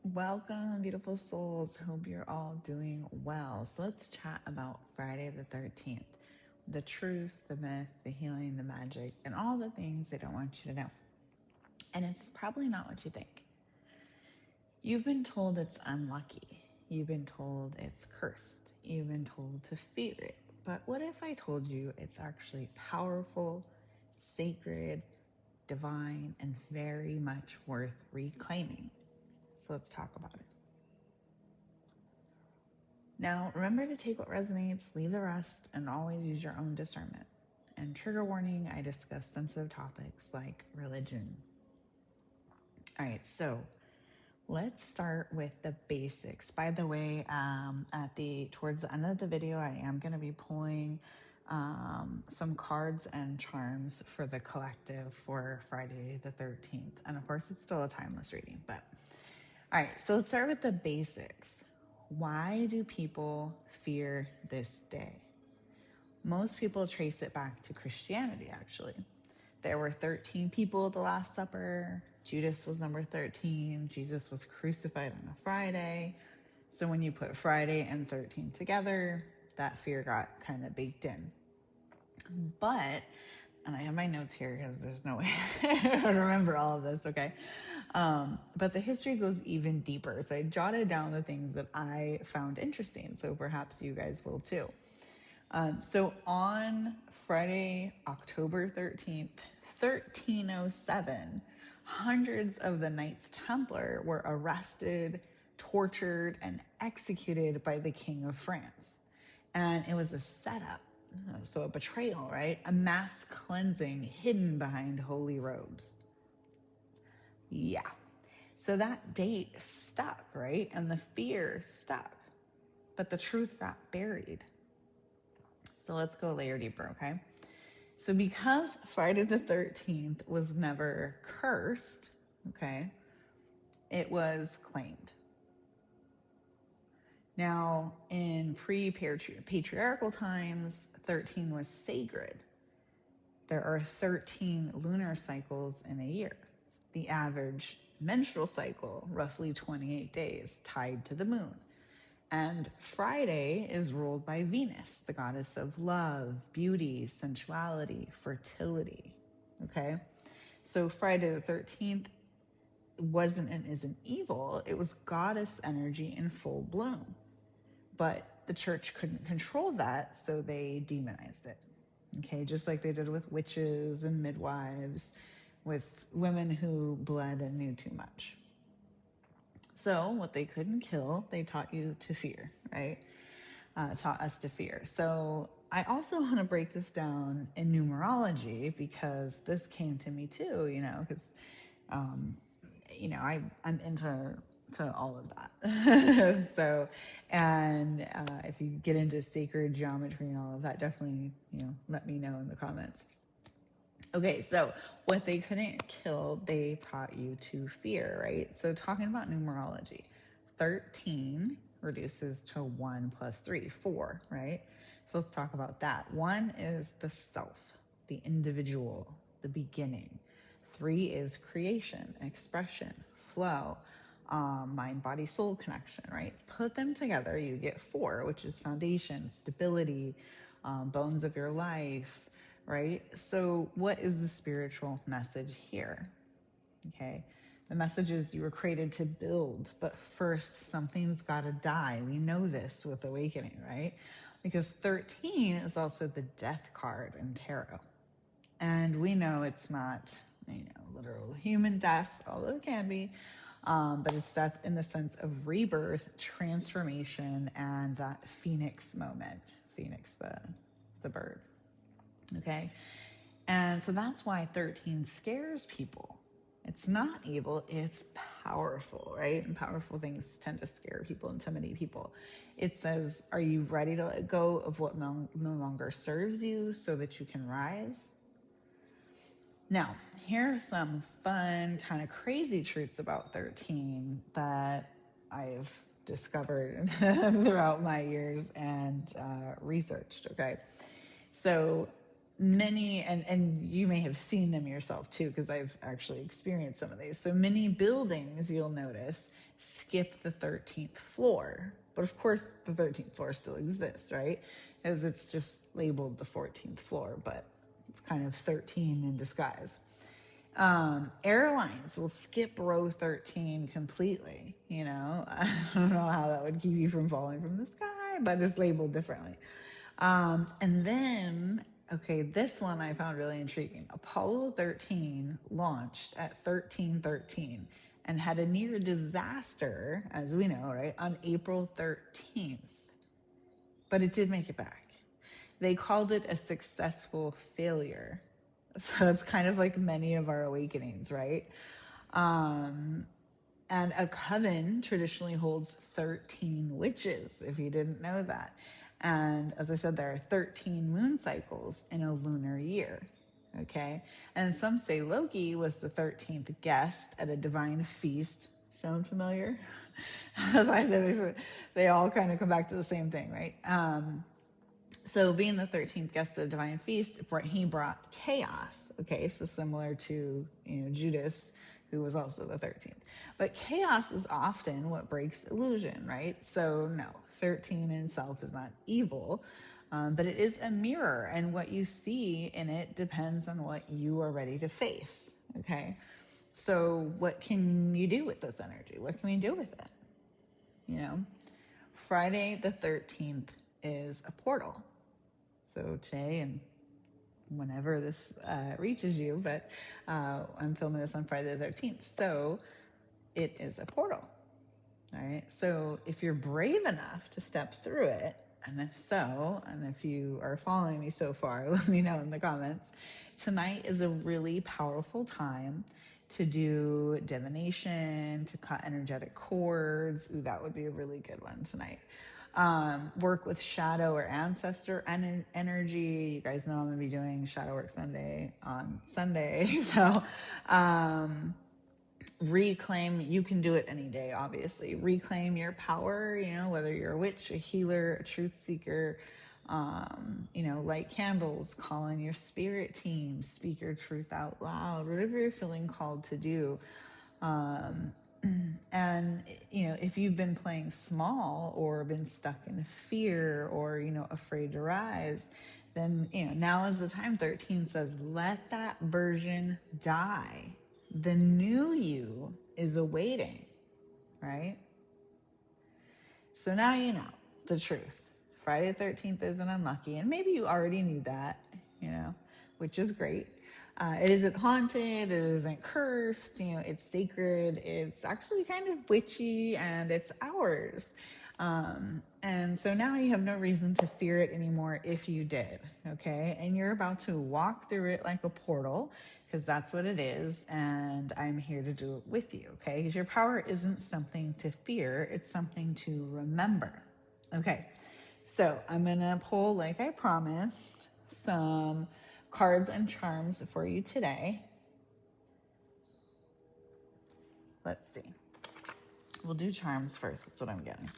Welcome, beautiful souls. Hope you're all doing well. So let's chat about Friday the 13th, the truth, the myth, the healing, the magic, and all the things they don't want you to know. And it's probably not what you think. You've been told it's unlucky. You've been told it's cursed. You've been told to fear it. But what if I told you it's actually powerful, sacred, divine, and very much worth reclaiming? So let's talk about it. Now, remember to take what resonates, leave the rest, and always use your own discernment. And trigger warning, I discuss sensitive topics like religion. All right, so let's start with the basics. By the way, towards the end of the video, I am going to be pulling some cards and charms for the collective for Friday the 13th. And of course, it's still a timeless reading. But all right, so let's start with the basics. Why do people fear this day? Most people trace it back to Christianity, actually. There were 13 people at the Last Supper. Judas was number 13. Jesus was crucified on a Friday. So when you put Friday and 13 together, that fear got kind of baked in. But, and I have my notes here because there's no way I remember all of this, okay? But the history goes even deeper. So I jotted down the things that I found interesting. So perhaps you guys will too. So on Friday, October 13th, 1307, hundreds of the Knights Templar were arrested, tortured, and executed by the King of France. And it was a setup. So a betrayal, right? A mass cleansing hidden behind holy robes. Yeah. So that date stuck, right? And the fear stuck. But the truth got buried. So let's go a layer deeper, okay? So because Friday the 13th was never cursed, okay, it was claimed. Now, in pre-patriarchal times, 13 was sacred. There are 13 lunar cycles in a year. The average menstrual cycle, roughly 28 days, tied to the moon. And Friday is ruled by Venus, the goddess of love, beauty, sensuality, fertility. Okay? So Friday the 13th wasn't and isn't evil. It was goddess energy in full bloom. But the church couldn't control that, so they demonized it. Okay? Just like they did with witches and midwives, with women who bled and knew too much. So what they couldn't kill, they taught you to fear, right? Taught us to fear. So I also want to break this down in numerology because this came to me too, because, I'm into all of that. So, and if you get into sacred geometry and all of that, definitely, let me know in the comments. Okay, so what they couldn't kill, they taught you to fear, right? So talking about numerology, 13 reduces to 1 plus 3, 4, right? So let's talk about that. 1 is the self, the individual, the beginning. 3 is creation, expression, flow, mind, body, soul connection, right? Put them together, you get 4, which is foundation, stability, bones of your life, right? So what is the spiritual message here? Okay. The message is you were created to build, but first something's got to die. We know this with awakening, right? Because 13 is also the death card in tarot. And we know it's not, literal human death, although it can be, but it's death in the sense of rebirth, transformation, and that phoenix moment. Phoenix, the bird. Okay. And so that's why 13 scares people. It's not evil, it's powerful, right? And powerful things tend to scare people, intimidate people. It says, are you ready to let go of what no longer serves you so that you can rise? Now, here are some fun, kind of crazy truths about 13 that I've discovered throughout my years and researched, okay? So many, and you may have seen them yourself too, because I've actually experienced some of these. So many buildings, you'll notice, skip the 13th floor. But of course, the 13th floor still exists, right? As it's just labeled the 14th floor, but it's kind of 13 in disguise. Airlines will skip row 13 completely. You know, I don't know how that would keep you from falling from the sky, but it's labeled differently. And then, okay, this one I found really intriguing. Apollo 13 launched at 1313 and had a near disaster, as we know, right, on April 13th. But it did make it back. They called it a successful failure. So it's kind of like many of our awakenings, right? And a coven traditionally holds 13 witches, if you didn't know that. And as I said, there are 13 moon cycles in a lunar year. Okay. And some say Loki was the 13th guest at a divine feast. Sound familiar? As I said, they all kind of come back to the same thing, right? So being the 13th guest of the divine feast, he brought chaos. Okay, so similar to, Judas, who was also the 13th. But chaos is often what breaks illusion, right? So no, 13 in itself is not evil, but it is a mirror, and what you see in it depends on what you are ready to face. Okay, so what can you do with this energy? What can we do with it? Friday the 13th is a portal. So today and whenever this reaches you, but I'm filming this on Friday the 13th. So it is a portal. All right. So if you're brave enough to step through it, and if you are following me so far, let me know in the comments. Tonight is a really powerful time to do divination, to cut energetic cords. Ooh, that would be a really good one tonight. Work with shadow or ancestor energy. You guys know I'm going to be doing Shadow Work Sunday on Sunday. So reclaim, you can do it any day, obviously. Reclaim your power, whether you're a witch, a healer, a truth seeker, light candles, call in your spirit team, speak your truth out loud, whatever you're feeling called to do. And, if you've been playing small or been stuck in fear or, afraid to rise, then, now is the time. 13 says, let that version die. The new you is awaiting, right? So now you know the truth. Friday the 13th isn't unlucky. And maybe you already knew that, which is great. It isn't haunted. It isn't cursed. It's sacred. It's actually kind of witchy, and it's ours. And so now you have no reason to fear it anymore if you did, okay? And you're about to walk through it like a portal, because that's what it is, and I'm here to do it with you, okay? Because your power isn't something to fear, it's something to remember. Okay, so I'm gonna pull, like I promised, some cards and charms for you today. Let's see. We'll do charms first, that's what I'm getting.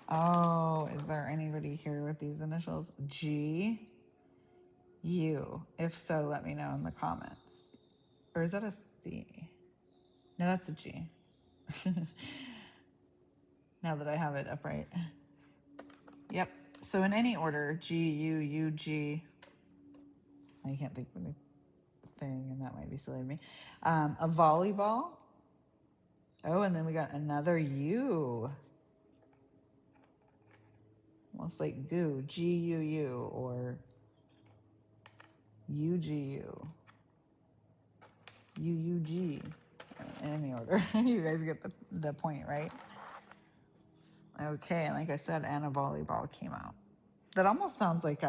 Oh, is there anybody here with these initials? G, U. If so, let me know in the comments. Or is that a C? No, that's a G. Now that I have it upright. Yep. So in any order, G, U, U, G. I can't think what it's saying, and that might be silly of me. A volleyball. Oh, and then we got another U. Almost like goo. G-U-U or U-G-U. U-U-G. In any order. You guys get the point, right? Okay, and like I said, and a volleyball came out. That almost sounds like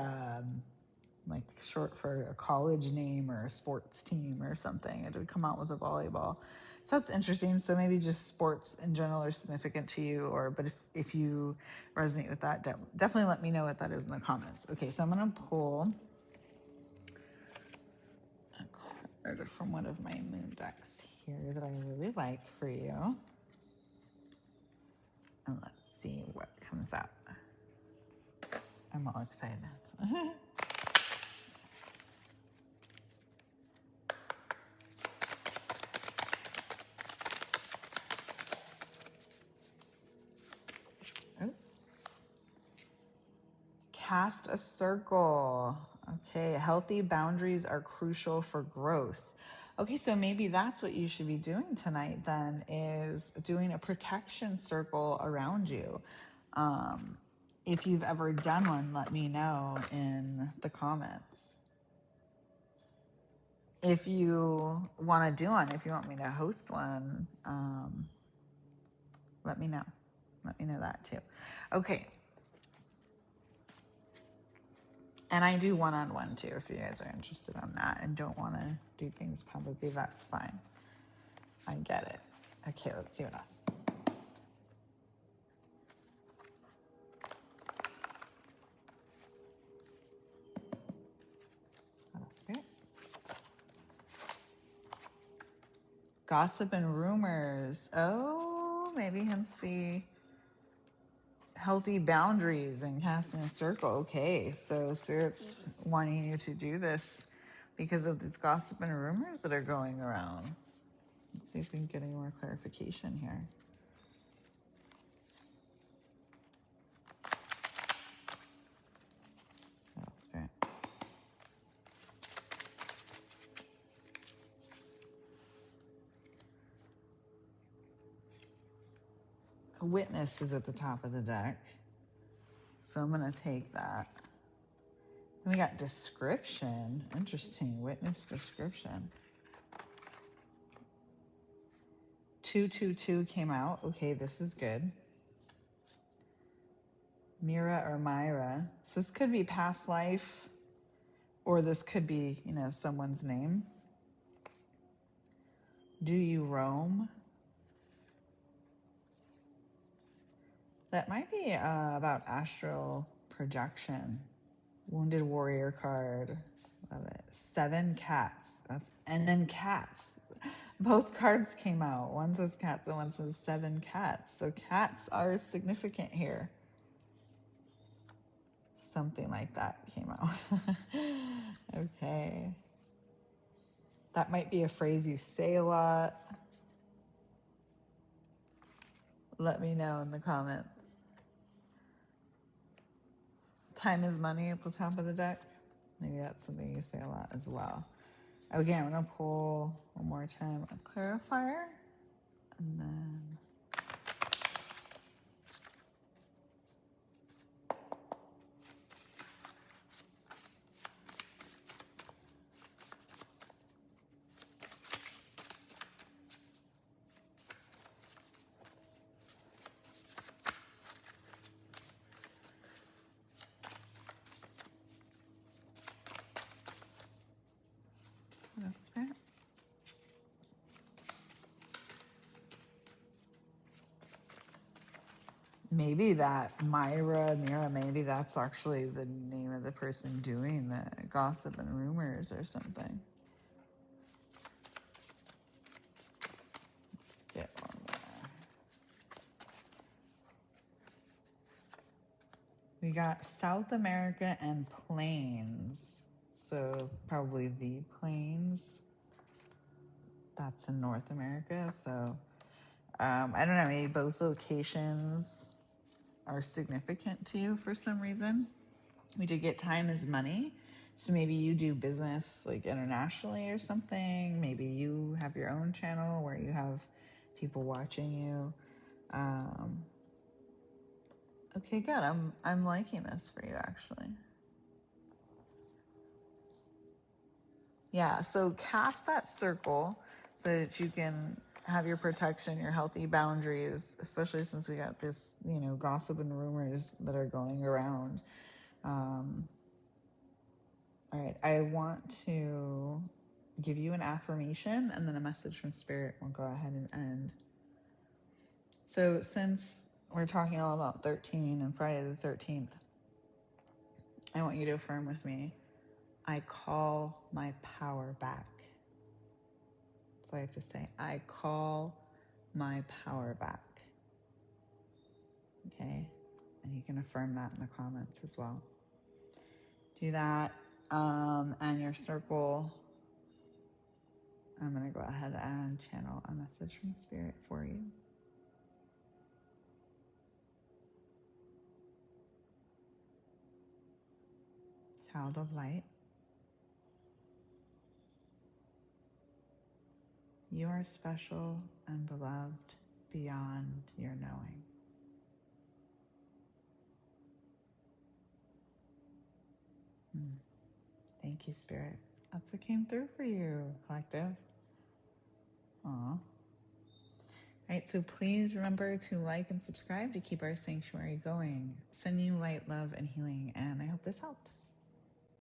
short for a college name or a sports team or something. It did come out with a volleyball. So that's interesting. So maybe just sports in general are significant to you, but if you resonate with that, definitely let me know what that is in the comments. Okay, so I'm going to pull a card from one of my moon decks here that I really like for you. And let's see what comes out. I'm all excited. Oh. Cast a circle. Okay, healthy boundaries are crucial for growth. Okay, so maybe that's what you should be doing tonight then, is doing a protection circle around you. If you've ever done one, let me know in the comments. If you want to do one, if you want me to host one, let me know. Let me know that too. Okay. And I do one-on-one too, if you guys are interested on that and don't want to do things publicly, that's fine. I get it. Okay, let's see what else. Okay. Gossip and rumors. Oh, maybe hence the healthy boundaries and casting a circle. Okay, so Spirit's wanting you to do this because of these gossip and rumors that are going around. Let's see if we can get any more clarification here. Oh, Spirit. A witness is at the top of the deck, so I'm going to take that. And we got description. Interesting. Witness description. 222 came out. Okay, this is good. Mira or Myra. So this could be past life, or this could be, someone's name. Do you roam? That might be about astral projection. Wounded warrior card. Love it. 7 cats. And then cats. Both cards came out. One says cats and one says 7 cats. So cats are significant here. Something like that came out. Okay. That might be a phrase you say a lot. Let me know in the comments. Time is money at the top of the deck. Maybe that's something you say a lot as well. Okay, I'm going to pull one more time a clarifier. And then that's right. Maybe that Mira, maybe that's actually the name of the person doing the gossip and rumors or something. Let's get one more. We got South America and Plains. So probably the Plains. That's in North America. So I don't know, maybe both locations are significant to you for some reason. We did get time is money. So maybe you do business like internationally or something. Maybe you have your own channel where you have people watching you. Okay, good. I'm liking this for you actually. Yeah, so cast that circle so that you can have your protection, your healthy boundaries, especially since we got this, gossip and rumors that are going around. All right, I want to give you an affirmation and then a message from Spirit. We'll go ahead and end. So since we're talking all about 13 and Friday the 13th, I want you to affirm with me, I call my power back. So I have to say, I call my power back. Okay? And you can affirm that in the comments as well. Do that. And your circle, I'm going to go ahead and channel a message from Spirit for you. Child of light, you are special and beloved beyond your knowing. Thank you, Spirit. That's what came through for you, collective. Aw. Right, so please remember to like and subscribe to keep our sanctuary going. Sending you light, love, and healing, and I hope this helped.